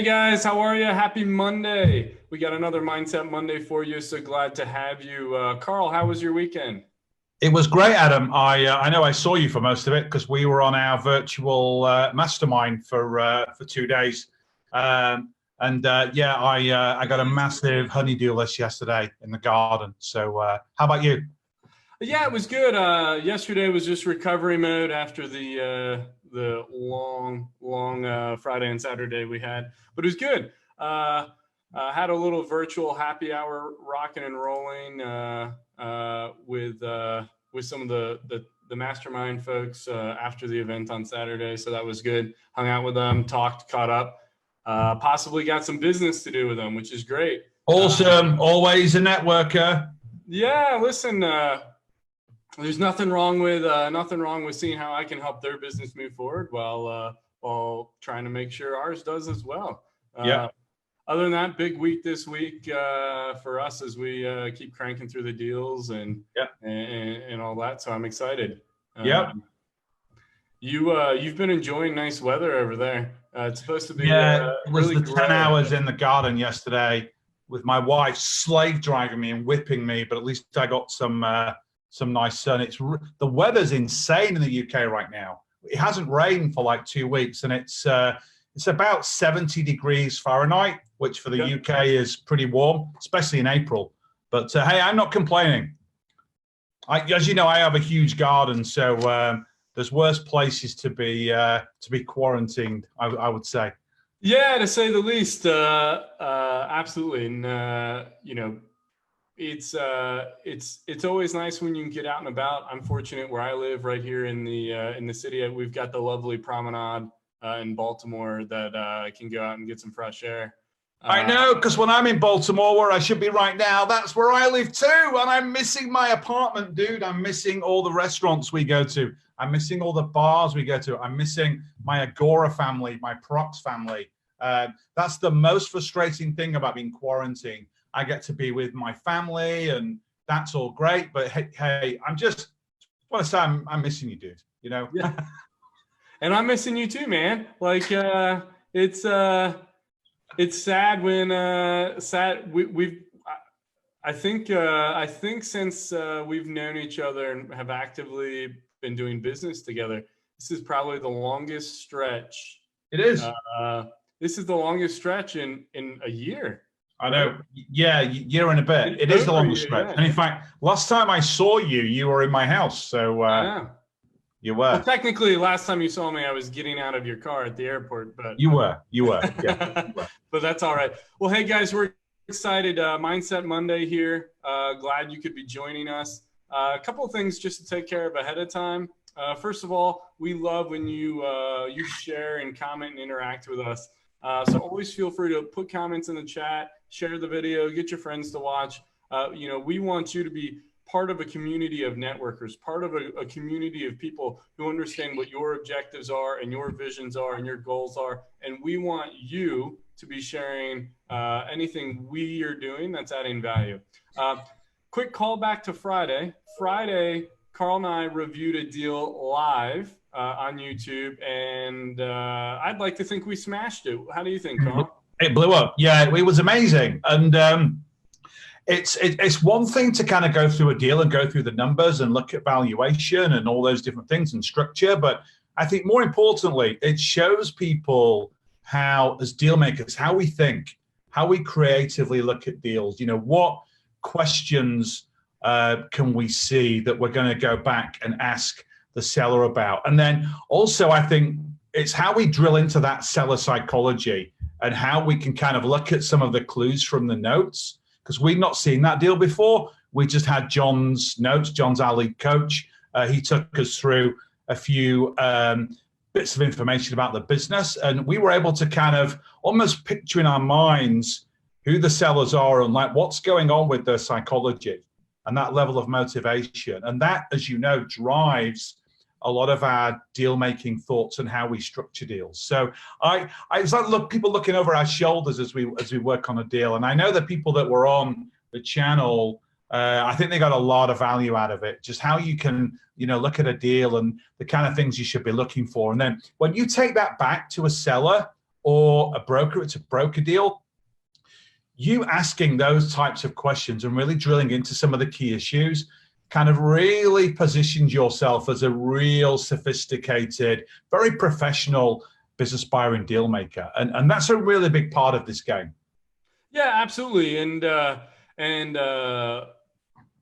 Hey guys, how are you? Happy Monday. We got another Mindset Monday for you. So glad to have you. Carl, how was your weekend? It was great, Adam. I know I saw you for most of it because we were on our virtual mastermind for 2 days. I got a massive honeydew list yesterday in the garden. So how about you? Yeah, it was good. Yesterday was just recovery mode after the long Friday and Saturday we had, but it was good. Had a little virtual happy hour rocking and rolling with some of the mastermind folks after the event on Saturday. So that was good. Hung out with them, talked, caught up, possibly got some business to do with them, which is great. Awesome. Always a networker. Yeah, listen, there's nothing wrong with seeing how I can help their business move forward while trying to make sure ours does as well. Yeah. Other than that, big week this week for us as we keep cranking through the deals and all that. So I'm excited. Yeah. You've been enjoying nice weather over there. It's supposed to be it was really the 10 hours in the garden yesterday with my wife slave driving me and whipping me, but at least I got some nice sun. The weather's insane in the UK right now. It hasn't rained for like 2 weeks, and it's about 70 degrees Fahrenheit, which for the UK is pretty warm, especially in April. But hey, I'm not complaining. As you know, I have a huge garden, so there's worse places to be quarantined, I would say. Yeah, to say the least. Absolutely, and it's always nice when you can get out and about. I'm fortunate where I live right here in the city. We've got the lovely promenade in Baltimore that I can go out and get some fresh air. I know, because when I'm in Baltimore, where I should be right now, that's where I live too. And I'm missing my apartment, dude. I'm missing all the restaurants we go to. I'm missing all the bars we go to. I'm missing my Agora family, my Prox family. That's the most frustrating thing about being quarantined. I get to be with my family, and that's all great. But hey, I just want to say I'm missing you, dude. You know. Yeah. And I'm missing you too, man. Like it's sad when I think since we've known each other and have actively been doing business together, this is probably the longest stretch. It is. This is the longest stretch in a year. I know. Yeah, year and a bit. It is the longest stretch. Yeah. And in fact, last time I saw you, you were in my house. So you were. Well, technically, last time you saw me, I was getting out of your car at the airport. But you were. Yeah. You were. But that's all right. Well, hey guys, we're excited. Mindset Monday here. Glad you could be joining us. A couple of things just to take care of ahead of time. First of all, we love when you share and comment and interact with us. So always feel free to put comments in the chat, share the video, get your friends to watch. We want you to be part of a community of networkers, part of a community of people who understand what your objectives are and your visions are and your goals are. And we want you to be sharing anything we are doing that's adding value. Quick call back to Friday. Friday, Carl and I reviewed a deal live on YouTube, and I'd like to think we smashed it. How do you think, Carl? It blew up. Yeah, it was amazing. And it's one thing to kind of go through a deal and go through the numbers and look at valuation and all those different things and structure. But I think more importantly, it shows people how, as deal makers, how we think, how we creatively look at deals. You know, what questions can we see that we're going to go back and ask the seller about? And then also, I think it's how we drill into that seller psychology and how we can kind of look at some of the clues from the notes, because we've not seen that deal before. We just had John's notes. John's our lead coach. He took us through a few bits of information about the business, and we were able to kind of almost picture in our minds who the sellers are and like what's going on with their psychology and that level of motivation. And that, as you know, drives a lot of our deal-making thoughts and how we structure deals. So it's like people looking over our shoulders as we work on a deal. And I know the people that were on the channel, I think they got a lot of value out of it. Just how you can, look at a deal and the kind of things you should be looking for. And then when you take that back to a seller or a broker, it's a broker deal. You asking those types of questions and really drilling into some of the key issues kind of really positions yourself as a real sophisticated, very professional business buyer and deal maker. And that's a really big part of this game. Yeah, absolutely. And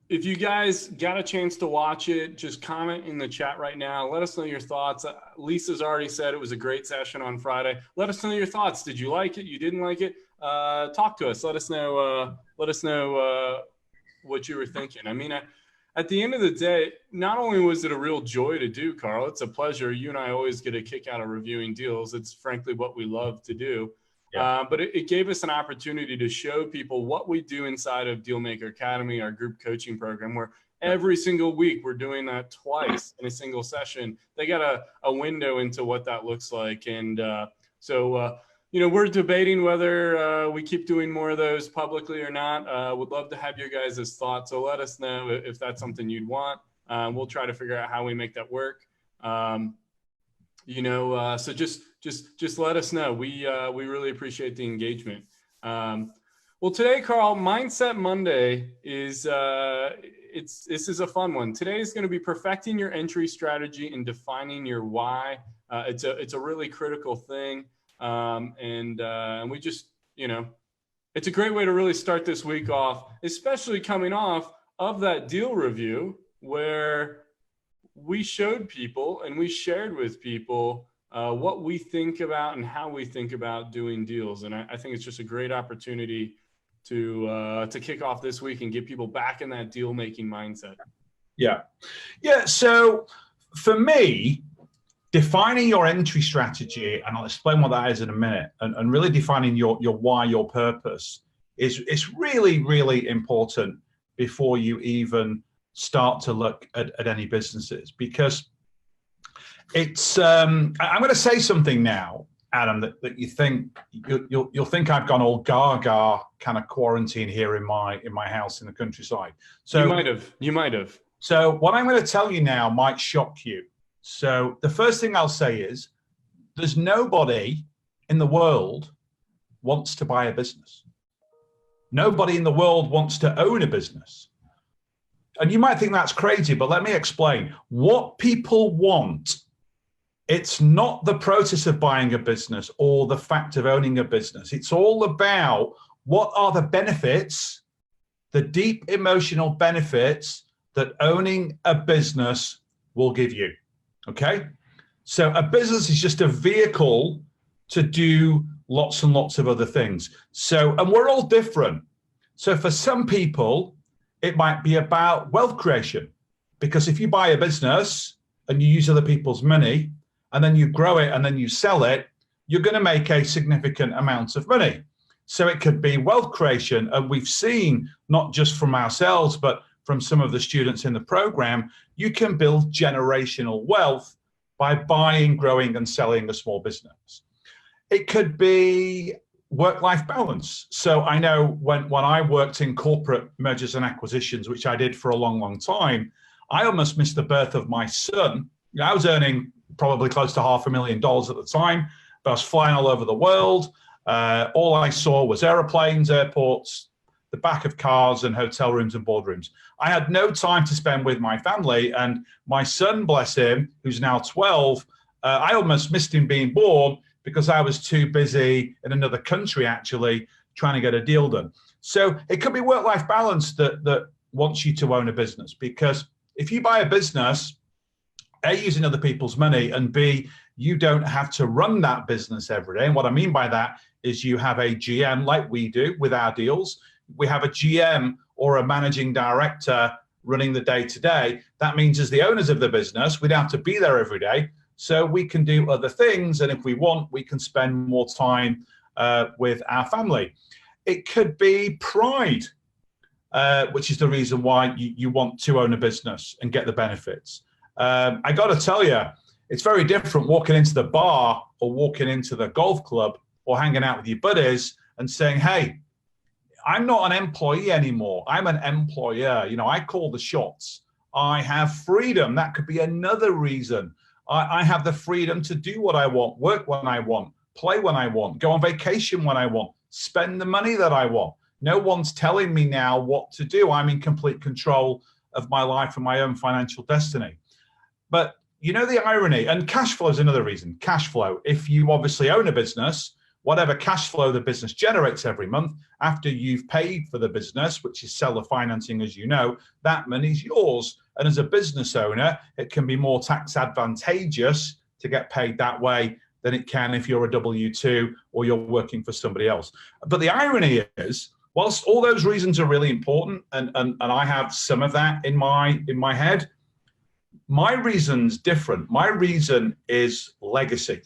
if you guys got a chance to watch it, just comment in the chat right now. Let us know your thoughts. Lisa's already said it was a great session on Friday. Let us know your thoughts. Did you like it? You didn't like it? Talk to us. Let us know. What you were thinking. I mean, at the end of the day, not only was it a real joy to do, Carl, it's a pleasure. You and I always get a kick out of reviewing deals. It's frankly what we love to do. Yeah. But it gave us an opportunity to show people what we do inside of Dealmaker Academy, our group coaching program, where every single week we're doing that twice in a single session. They got a window into what that looks like. And we're debating whether we keep doing more of those publicly or not. Would love to have your guys' thoughts. So let us know if that's something you'd want. We'll try to figure out how we make that work. So just let us know. We really appreciate the engagement. Well, today, Carl, Mindset Monday is this is a fun one. Today is going to be perfecting your entry strategy and defining your why. It's a really critical thing. And we just, it's a great way to really start this week off, especially coming off of that deal review where we showed people and we shared with people what we think about and how we think about doing deals. And I think it's just a great opportunity to kick off this week and get people back in that deal making mindset. Yeah. So for me, defining your entry strategy, and I'll explain what that is in a minute, and really defining your why, your purpose is really, really important before you even start to look at any businesses, because it's I'm going to say something now, Adam, that you think you'll think I've gone all gaga kind of quarantine here in my house in the countryside. So you might have. So what I'm going to tell you now might shock you. So the first thing I'll say is there's nobody in the world wants to buy a business. Nobody in the world wants to own a business. And you might think that's crazy, but let me explain. What people want, it's not the process of buying a business or the fact of owning a business. It's all about what are the benefits, the deep emotional benefits that owning a business will give you. Okay? So a business is just a vehicle to do lots and lots of other things. So, and we're all different. So for some people, it might be about wealth creation, because if you buy a business and you use other people's money and then you grow it and then you sell it, you're going to make a significant amount of money. So it could be wealth creation. And we've seen, not just from ourselves, but from some of the students in the program, you can build generational wealth by buying, growing, and selling a small business. It could be work-life balance. So I know when I worked in corporate mergers and acquisitions, which I did for a long, long time, I almost missed the birth of my son. I was earning probably close to $500,000 at the time, but I was flying all over the world. All I saw was airplanes, airports, the back of cars, and hotel rooms and boardrooms. I had no time to spend with my family, and my son, bless him, who's now 12, I almost missed him being born because I was too busy in another country, actually, trying to get a deal done. So it could be work-life balance that wants you to own a business, because if you buy a business, A, using other people's money, and B, you don't have to run that business every day. And what I mean by that is you have a GM, like we do with our deals. We have a GM or a managing director running the day-to-day. That means as the owners of the business, we don't have to be there every day. So we can do other things. And if we want, we can spend more time with our family. It could be pride, which is the reason why you want to own a business and get the benefits. I got to tell you, it's very different walking into the bar or walking into the golf club or hanging out with your buddies and saying, hey, I'm not an employee anymore. I'm an employer. You know, I call the shots. I have freedom. That could be another reason. I have the freedom to do what I want, work when I want, play when I want, go on vacation when I want, spend the money that I want. No one's telling me now what to do. I'm in complete control of my life and my own financial destiny. But you know the irony, and cash flow is another reason. Cash flow, if you obviously own a business, whatever cash flow the business generates every month, after you've paid for the business, which is seller financing, as you know, that money's yours. And as a business owner, it can be more tax advantageous to get paid that way than it can if you're a W-2 or you're working for somebody else. But the irony is, whilst all those reasons are really important, and I have some of that in my head, my reason's different. My reason is legacy.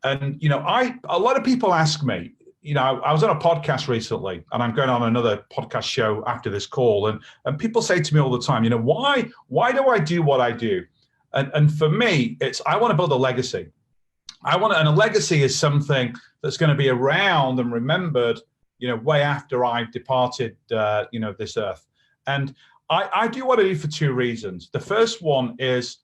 And, you know, a lot of people ask me, you know, I was on a podcast recently, and I'm going on another podcast show after this call, and people say to me all the time, you know, why do I do what I do? And for me, it's, I want to build a legacy. And a legacy is something that's going to be around and remembered, you know, way after I've departed, you know, this earth. And I do what I do for two reasons. The first one is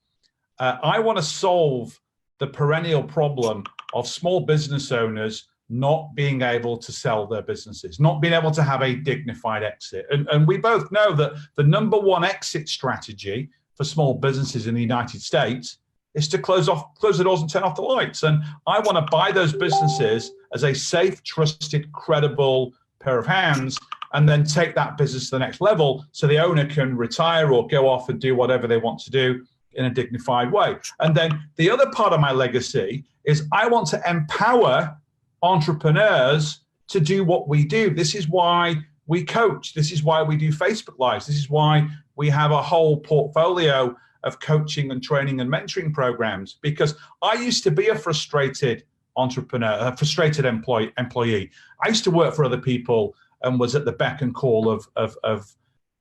I want to solve the perennial problem of small business owners not being able to sell their businesses, not being able to have a dignified exit. And we both know that the number one exit strategy for small businesses in the United States is to close the doors and turn off the lights. And I want to buy those businesses as a safe, trusted, credible pair of hands, and then take that business to the next level so the owner can retire or go off and do whatever they want to do in a dignified way. And then the other part of my legacy is I want to empower entrepreneurs to do what we do. This is why we coach. This is why we do Facebook Lives. This is why we have a whole portfolio of coaching and training and mentoring programs, because I used to be a frustrated entrepreneur, a frustrated employee. I used to work for other people and was at the beck and call of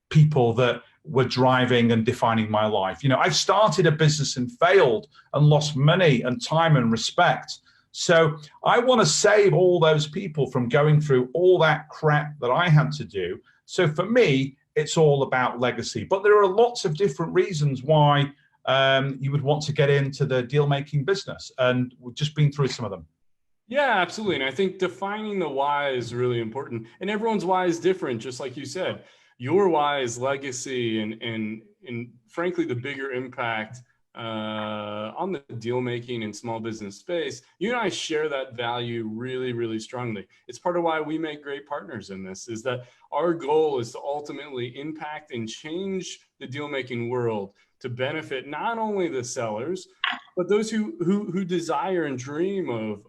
people that were driving and defining my life. You know, I've started a business and failed and lost money and time and respect. So I want to save all those people from going through all that crap that I had to do. So for me, it's all about legacy. But there are lots of different reasons why you would want to get into the deal-making business. And we've just been through some of them. Yeah, absolutely. And I think defining the why is really important. And everyone's why is different, just like you said. Your why is legacy and frankly, the bigger impact on the deal making and small business space. You and I share that value really, really strongly. It's part of why we make great partners in this, is that our goal is to ultimately impact and change the deal making world to benefit not only the sellers, but those who desire and dream of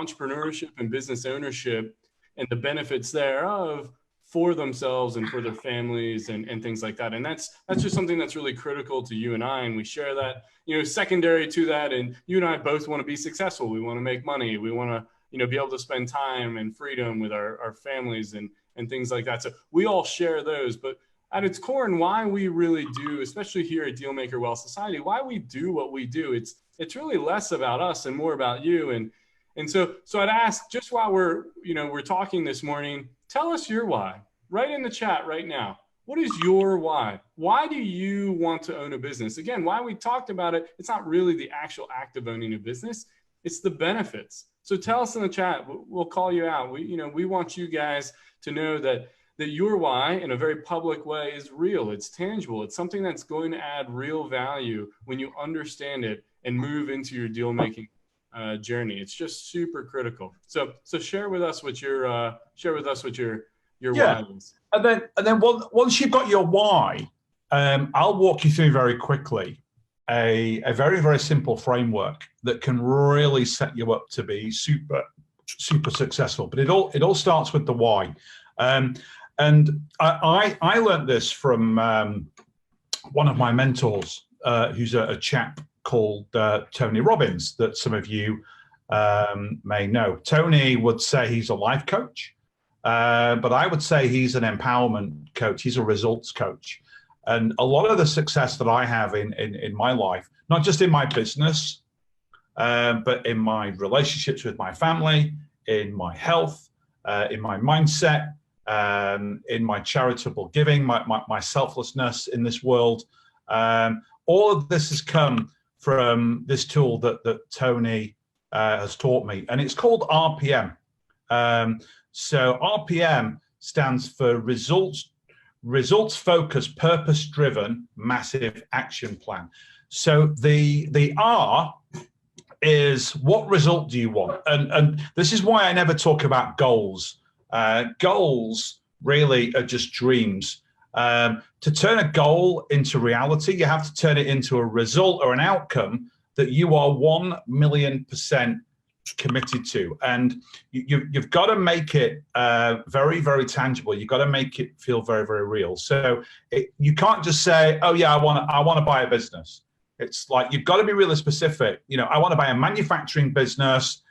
entrepreneurship and business ownership and the benefits thereof for themselves and for their families and things like that. And that's just something that's really critical to you and I, and we share that. You know, secondary to that, and you and I both want to be successful. We want to make money. We want to, you know, be able to spend time and freedom with our families and things like that. So we all share those, but at its core, and why we really do, especially here at Dealmaker Wealth Society, why we do what we do, it's really less about us and more about you. And so I'd ask, just while we're talking this morning, tell us your why. Right in the chat right now. What is your why? Why do you want to own a business? Again, why we talked about it, it's not really the actual act of owning a business, it's the benefits. So tell us in the chat, we'll call you out. We want you guys to know that your why in a very public way is real, it's tangible, it's something that's going to add real value when you understand it and move into your deal making journey. It's just super critical. So share with us what your why is. And then once you've got your why, I'll walk you through very quickly a very, very simple framework that can really set you up to be super, super successful. But it all starts with the why. And I learned this from one of my mentors, who's a chap called Tony Robbins, that some of you may know. Tony would say he's a life coach. But I would say he's an empowerment coach. He's a results coach. And a lot of the success that I have in my life, not just in my business, but in my relationships with my family, in my health, in my mindset, in my charitable giving, my selflessness in this world, all of this has come from this tool that Tony has taught me, and it's called RPM. So RPM stands for results focused, purpose driven, massive action plan. So the R is, what result do you want? And this is why I never talk about goals. Goals really are just dreams. To turn a goal into reality, you have to turn it into a result or an outcome that you are 1,000,000% committed to. And you've got to make it very, very tangible. You've got to make it feel very, very real. So you can't just say, oh yeah, I want to buy a business. It's like, you've got to be really specific. You know, I want to buy a manufacturing business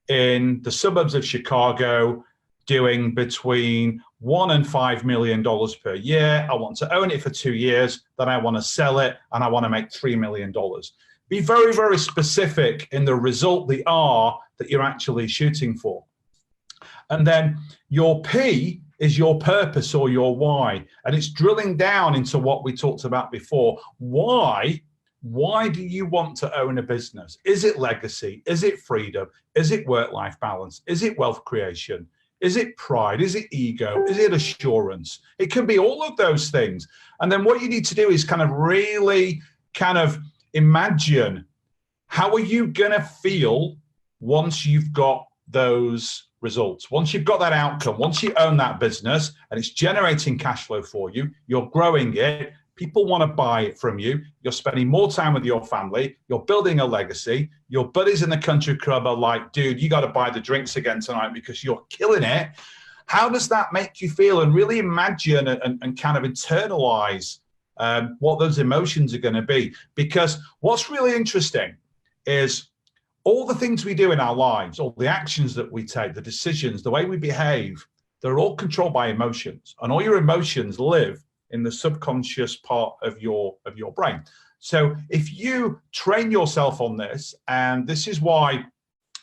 in the suburbs of Chicago doing between $1 and $5 million per year. I want to own it for 2 years. Then I want to sell it and I want to make $3 million. Be very, very specific in the result, the R, that you're actually shooting for. And then your P is your purpose or your why. And it's drilling down into what we talked about before. Why do you want to own a business? Is it legacy? Is it freedom? Is it work-life balance? Is it wealth creation? Is it pride? Is it ego? Is it assurance? It can be all of those things. And then what you need to do is kind of really kind of imagine, how are you going to feel once you've got those results, once you've got that outcome, once you own that business and it's generating cash flow for you, you're growing it, people want to buy it from you, you're spending more time with your family, you're building a legacy, your buddies in the country club are like, dude, you got to buy the drinks again tonight because you're killing it. How does that make you feel? And really imagine and kind of internalize what those emotions are going to be. Because what's really interesting is all the things we do in our lives, all the actions that we take, the decisions, the way we behave, they're all controlled by emotions. And all your emotions live in the subconscious part of your brain. So if you train yourself on this, and this is why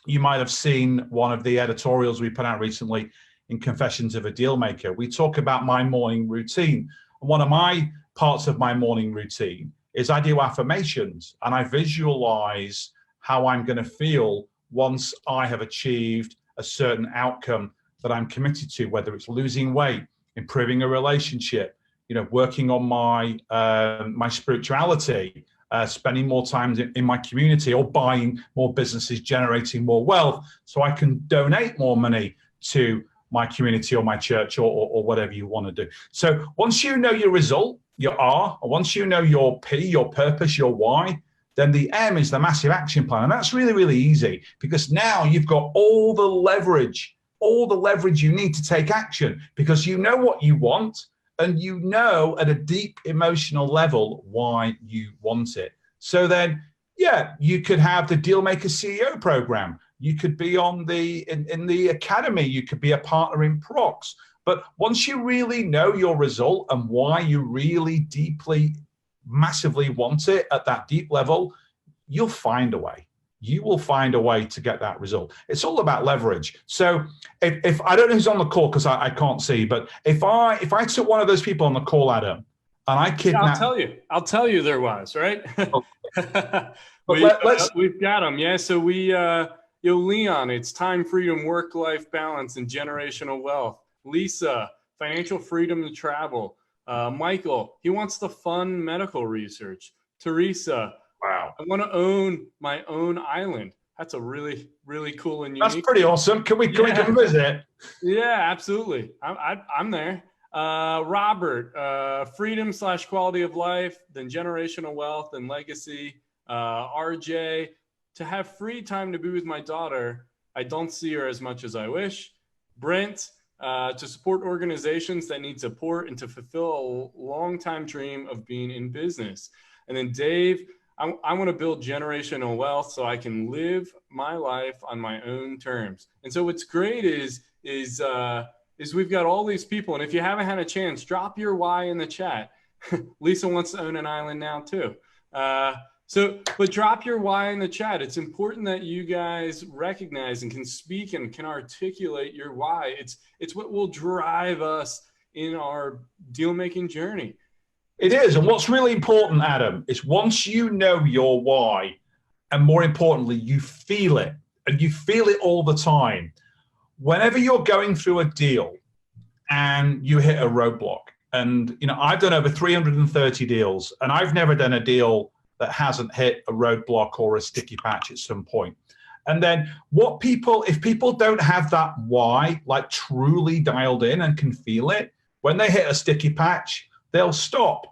you might have seen one of the editorials we put out recently in Confessions of a Dealmaker, we talk about my morning routine. And one of my parts of my morning routine is I do affirmations and I visualize how I'm going to feel once I have achieved a certain outcome that I'm committed to, whether it's losing weight, improving a relationship, you know, working on my my spirituality, spending more time in my community, or buying more businesses, generating more wealth so I can donate more money to my community or my church or whatever you want to do. So once you know your result, your R, or once you know your P, your purpose, your why, then the M is the massive action plan. And that's really, really easy, because now you've got all the leverage you need to take action, because you know what you want and you know at a deep emotional level why you want it. So then, yeah, you could have the Dealmaker CEO program. You could be on in the academy. You could be a partner in Prox. But once you really know your result and why you really deeply, massively want it at that deep level, you'll find a way. You will find a way to get that result. It's all about leverage. So if I don't know who's on the call, because I can't see, but if I took one of those people on the call, Adam, and I kidnapped... I'll tell you there was, right? Okay. We've got them. Yeah. So Leon, it's time, freedom, work-life balance, and generational wealth. Lisa, financial freedom to travel. Michael, he wants the fun medical research. Teresa, wow, I want to own my own island. That's a really, really cool and unique. That's pretty awesome. Can we come visit? Yeah, absolutely. I'm there. Robert, freedom / quality of life, then generational wealth and legacy. RJ, to have free time to be with my daughter. I don't see her as much as I wish. Brent, to support organizations that need support and to fulfill a long-time dream of being in business. And then Dave, I want to build generational wealth so I can live my life on my own terms. And so what's great is we've got all these people. And if you haven't had a chance, drop your why in the chat. Lisa wants to own an island now too. But drop your why in the chat. It's important that you guys recognize and can speak and can articulate your why. It's what will drive us in our deal-making journey. It is. And what's really important, Adam, is once you know your why, and more importantly, you feel it, and you feel it all the time. Whenever you're going through a deal and you hit a roadblock, and I've done over 330 deals, and I've never done a deal that hasn't hit a roadblock or a sticky patch at some point. And then if people don't have that why, like truly dialed in and can feel it, when they hit a sticky patch, they'll stop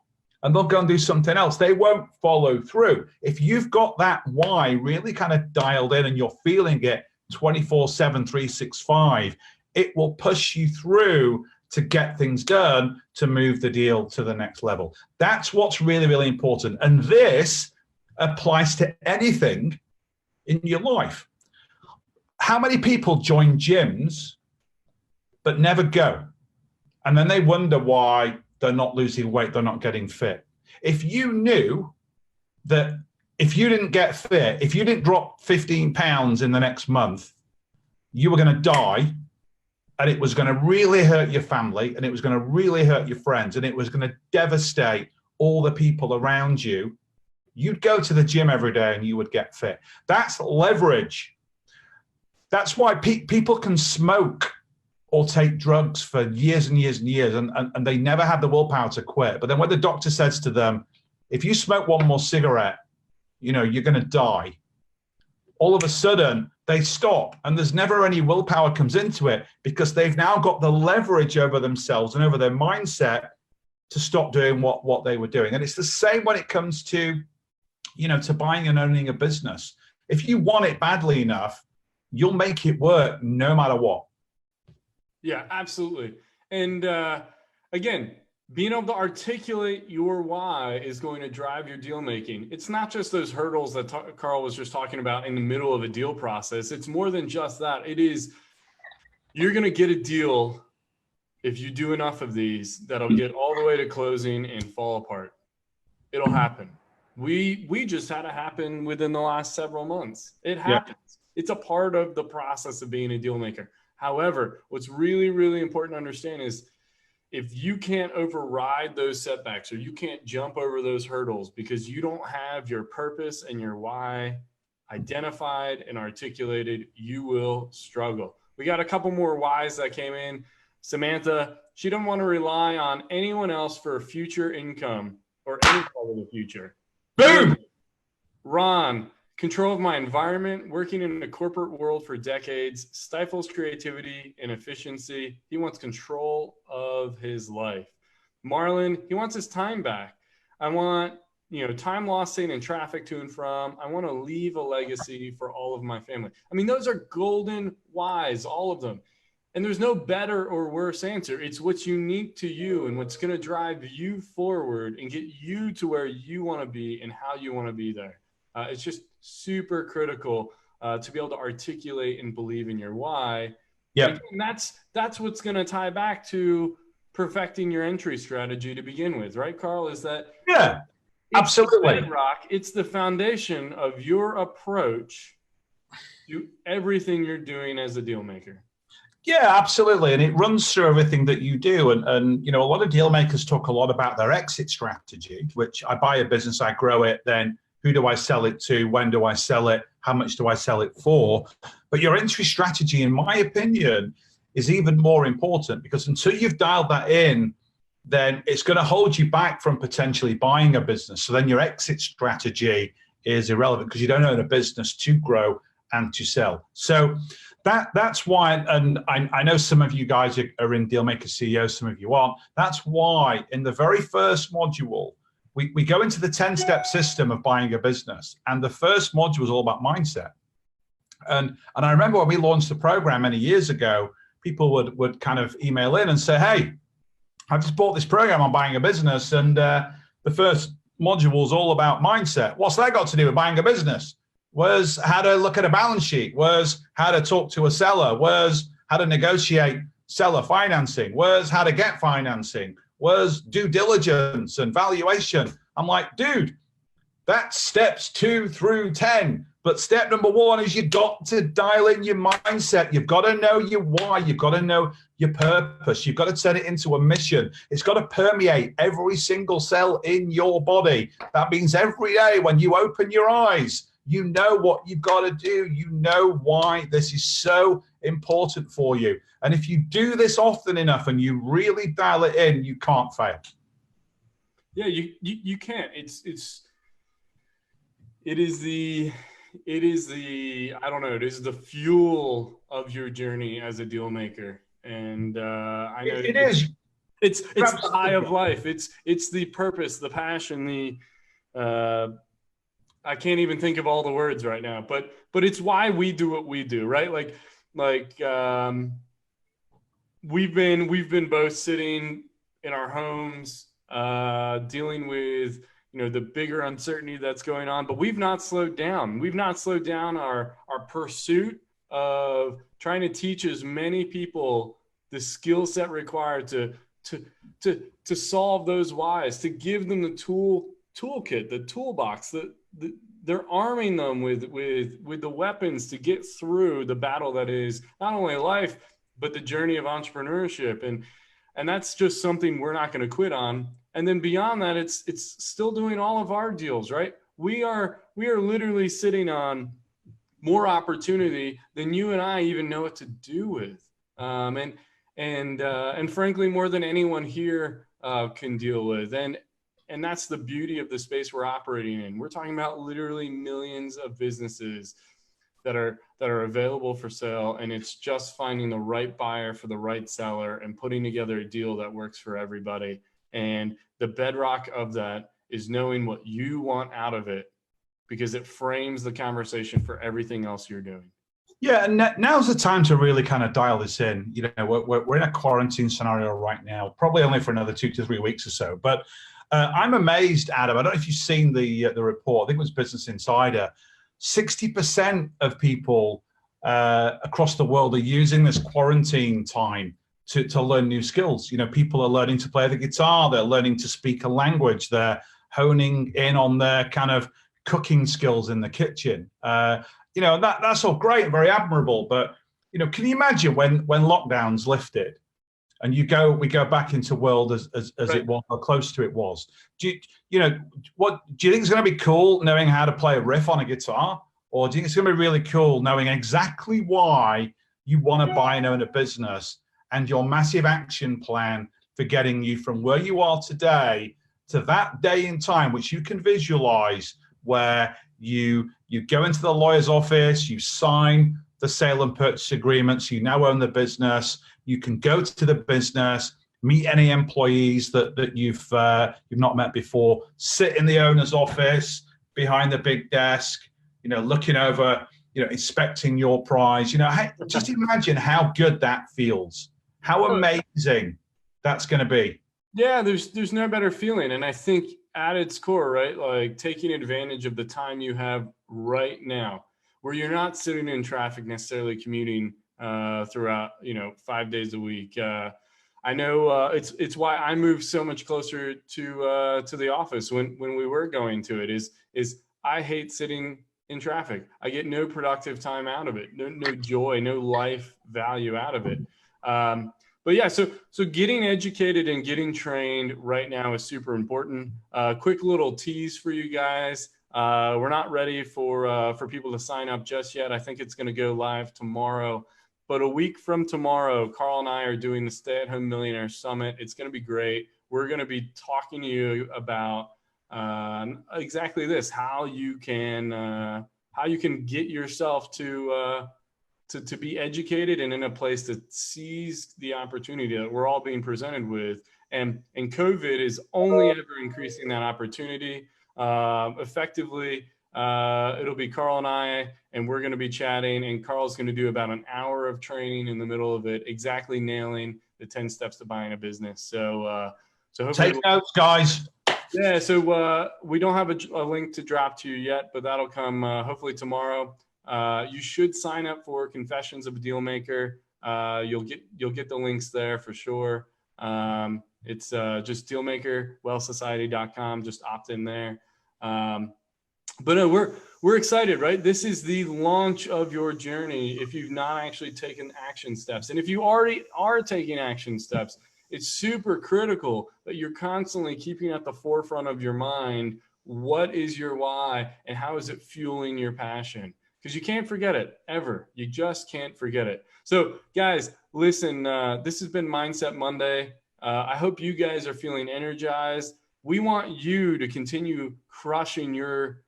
and they'll go and do something else. They won't follow through. If you've got that why really kind of dialed in and you're feeling it 24/7, 365, it will push you through to get things done, to move the deal to the next level. That's what's really, really important. And this applies to anything in your life. How many people join gyms but never go? And then they wonder why they're not losing weight, they're not getting fit. If you knew that if you didn't get fit, if you didn't drop 15 pounds in the next month, you were going to die, and it was going to really hurt your family, and it was going to really hurt your friends, and it was going to devastate all the people around you, you'd go to the gym every day and you would get fit. That's leverage. That's why people can smoke or take drugs for years and years and years, and they never have the willpower to quit. But then when the doctor says to them, if you smoke one more cigarette, you're going to die, all of a sudden they stop, and there's never any willpower comes into it, because they've now got the leverage over themselves and over their mindset to stop doing what they were doing. And it's the same when it comes to, to buying and owning a business. If you want it badly enough, you'll make it work no matter what. Yeah, absolutely. And again, being able to articulate your why is going to drive your deal making. It's not just those hurdles that Carl was just talking about in the middle of a deal process. It's more than just that. It is, you're going to get a deal if you do enough of these that'll get all the way to closing and fall apart. It'll happen. We just had it happen within the last several months. It happens. Yeah. It's a part of the process of being a deal maker. However, what's really, really important to understand is if you can't override those setbacks, or you can't jump over those hurdles because you don't have your purpose and your why identified and articulated, you will struggle. We got a couple more whys that came in. Samantha, she doesn't want to rely on anyone else for future income or any part of the future. Boom! Ron, control of my environment, working in a corporate world for decades, stifles creativity and efficiency. He wants control of his life. Marlon, he wants his time back. I want, time lost in traffic to and from. I want to leave a legacy for all of my family. I mean, those are golden whys, all of them. And there's no better or worse answer. It's what's unique to you and what's going to drive you forward and get you to where you want to be and how you want to be there. It's just super critical to be able to articulate and believe in your why. Yeah, that's what's going to tie back to perfecting your entry strategy to begin with, right, Carl? Is that absolutely bedrock? It's the foundation of your approach to everything you're doing as a deal maker. Yeah, absolutely. And it runs through everything that you do. And a lot of deal makers talk a lot about their exit strategy, which I buy a business, I grow it, then who do I sell it to? When do I sell it? How much do I sell it for? But your entry strategy, in my opinion, is even more important, because until you've dialed that in, then it's going to hold you back from potentially buying a business. So then your exit strategy is irrelevant, because you don't own a business to grow and to sell. So that's why, and I know some of you guys are in Dealmaker CEO, some of you aren't. That's why in the very first module, we go into the 10-step system of buying a business. And the first module is all about mindset. And I remember when we launched the program many years ago, people would kind of email in and say, hey, I've just bought this program on buying a business, and the first module is all about mindset. What's that got to do with buying a business? Was how to look at a balance sheet, was how to talk to a seller, was how to negotiate seller financing, was how to get financing, was due diligence and valuation. I'm like, dude, that's steps 2 through 10. But step number 1 is you've got to dial in your mindset. You've got to know your why. You've got to know your purpose. You've got to turn it into a mission. It's got to permeate every single cell in your body. That means every day when you open your eyes, You know what you've got to do. You know why this is so important for you. And if you do this often enough and you really dial it in, you can't fail. Yeah, you can't. It is the I don't know, it is the fuel of your journey as a deal maker. And I know it is. It's the high of life. It's the purpose, the passion, the I can't even think of all the words right now, but it's why we do what we do, right? We've been both sitting in our homes, dealing with, the bigger uncertainty that's going on, but we've not slowed down. We've not slowed down our pursuit of trying to teach as many people the skill set required to solve those whys, to give them the toolkit, the toolbox, they're arming them with the weapons to get through the battle that is not only life, but the journey of entrepreneurship. And that's just something we're not going to quit on. And then beyond that, it's still doing all of our deals, right? We are literally sitting on more opportunity than you and I even know what to do with. And frankly, more than anyone here can deal with. And that's the beauty of the space we're operating in. We're talking about literally millions of businesses that are available for sale. And it's just finding the right buyer for the right seller and putting together a deal that works for everybody. And the bedrock of that is knowing what you want out of it, because it frames the conversation for everything else you're doing. Yeah, and now's the time to really kind of dial this in. We're in a quarantine scenario right now, probably only for another 2 to 3 weeks or so. But I'm amazed, Adam. I don't know if you've seen the report. I think it was Business Insider. 60% of people across the world are using this quarantine time to learn new skills. People are learning to play the guitar. They're learning to speak a language. They're honing in on their kind of cooking skills in the kitchen. That's all great and very admirable. But can you imagine when lockdowns lifted and we go back into world as right. It was, or close to it was? Do you think it's going to be cool knowing how to play a riff on a guitar, or do you think it's going to be really cool knowing exactly why you want to buy and own a business and your massive action plan for getting you from where you are today to that day in time, which you can visualize, where you go into the lawyer's office, you sign the sale and purchase agreements, you now own the business, you can go to the business, meet any employees that you've not met before, sit in the owner's office behind the big desk, looking over, inspecting your prize. Just imagine how good that feels, how amazing that's going to be. Yeah, there's no better feeling. And I think at its core, right, like taking advantage of the time you have right now, where you're not sitting in traffic necessarily commuting throughout 5 days a week. I know it's why I moved so much closer to the office when we were going to it. Is I hate sitting in traffic. I get no productive time out of it, no joy, no life value out of it. But yeah, so getting educated and getting trained right now is super important. Quick little tease for you guys. We're not ready for people to sign up just yet. I think it's going to go live tomorrow. But a week from tomorrow, Carl and I are doing the Stay at Home Millionaire Summit. It's going to be great. We're going to be talking to you about exactly this: how you can get yourself to be educated and in a place to seize the opportunity that we're all being presented with. And COVID is only ever increasing that opportunity. Effectively, it'll be Carl and I, and we're going to be chatting, and Carl's going to do about an hour of training in the middle of it, exactly nailing the 10 steps to buying a business. So hopefully take notes, guys. Yeah. So we don't have a link to drop to you yet, but that'll come hopefully tomorrow. You should sign up for Confessions of a Dealmaker. You'll get the links there for sure. It's just dealmakerwealthsociety.com. Just opt in there. But no, we're excited, right? This is the launch of your journey if you've not actually taken action steps. And if you already are taking action steps, it's super critical that you're constantly keeping at the forefront of your mind What is your why, and how is it fueling your passion? Because you can't forget it ever. You just can't forget it. So guys, listen, this has been Mindset Monday. I hope you guys are feeling energized. We want you to continue crushing your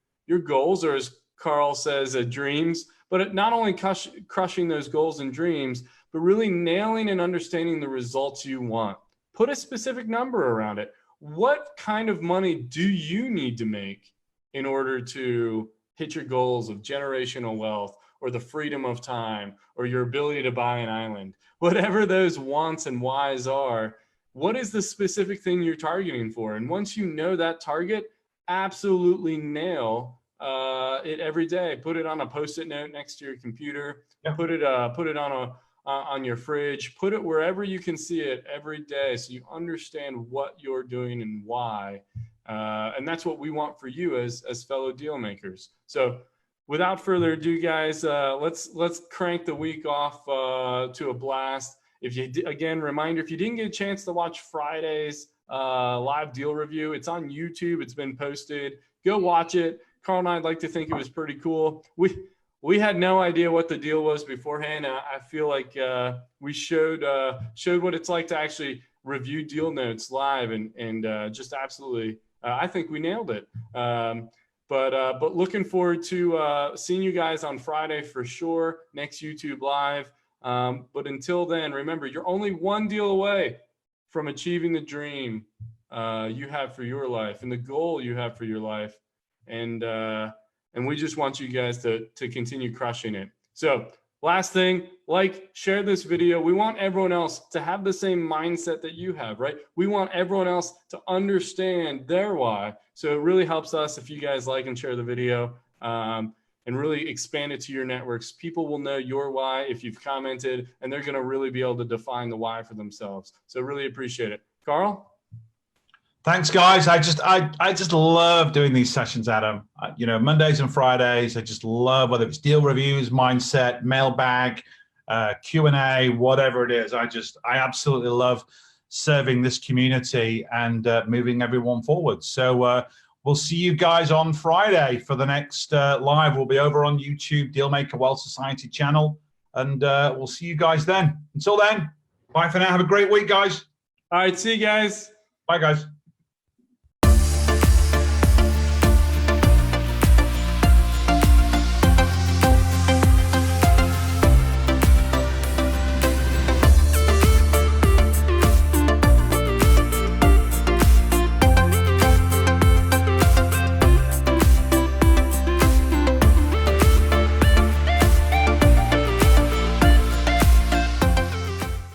goals, or as Carl says, dreams, but not only crushing those goals and dreams, but really nailing and understanding the results you want. Put a specific number around it. What kind of money do you need to make in order to hit your goals of generational wealth, or the freedom of time, or your ability to buy an island? Whatever those wants and whys are, what is the specific thing you're targeting for? And once you know that target, absolutely nail it every day. Put it on a Post-it note next to your computer. Yeah. Put it on your fridge. Put it wherever you can see it every day, so you understand what you're doing and why. And that's what we want for you as fellow deal makers. So without further ado, guys, let's crank the week off to a blast. If you again, reminder, if you didn't get a chance to watch Friday's live deal review, it's on YouTube. It's been posted. Go watch it. Carl and I'd like to think it was pretty cool. We had no idea what the deal was beforehand. I feel like we showed what it's like to actually review deal notes live, and just absolutely, I think we nailed it. But looking forward to seeing you guys on Friday for sure, next YouTube Live. But until then, remember, you're only one deal away from achieving the dream you have for your life and the goal you have for your life. And we just want you guys to continue crushing it. So last thing, share this video. We want everyone else to have the same mindset that you have, right? We want everyone else to understand their why. So it really helps us if you guys like and share the video, and really expand it to your networks. People will know your why if you've commented, and they're going to really be able to define the why for themselves. So really appreciate it. Carl? Thanks, guys. I just love doing these sessions, Adam. Mondays and Fridays, I just love, whether it's deal reviews, mindset, mailbag, Q&A, whatever it is. I absolutely love serving this community and moving everyone forward. So we'll see you guys on Friday for the next live. We'll be over on YouTube, Dealmaker Wealth Society channel, and we'll see you guys then. Until then, bye for now. Have a great week, guys. All right, see you guys. Bye, guys.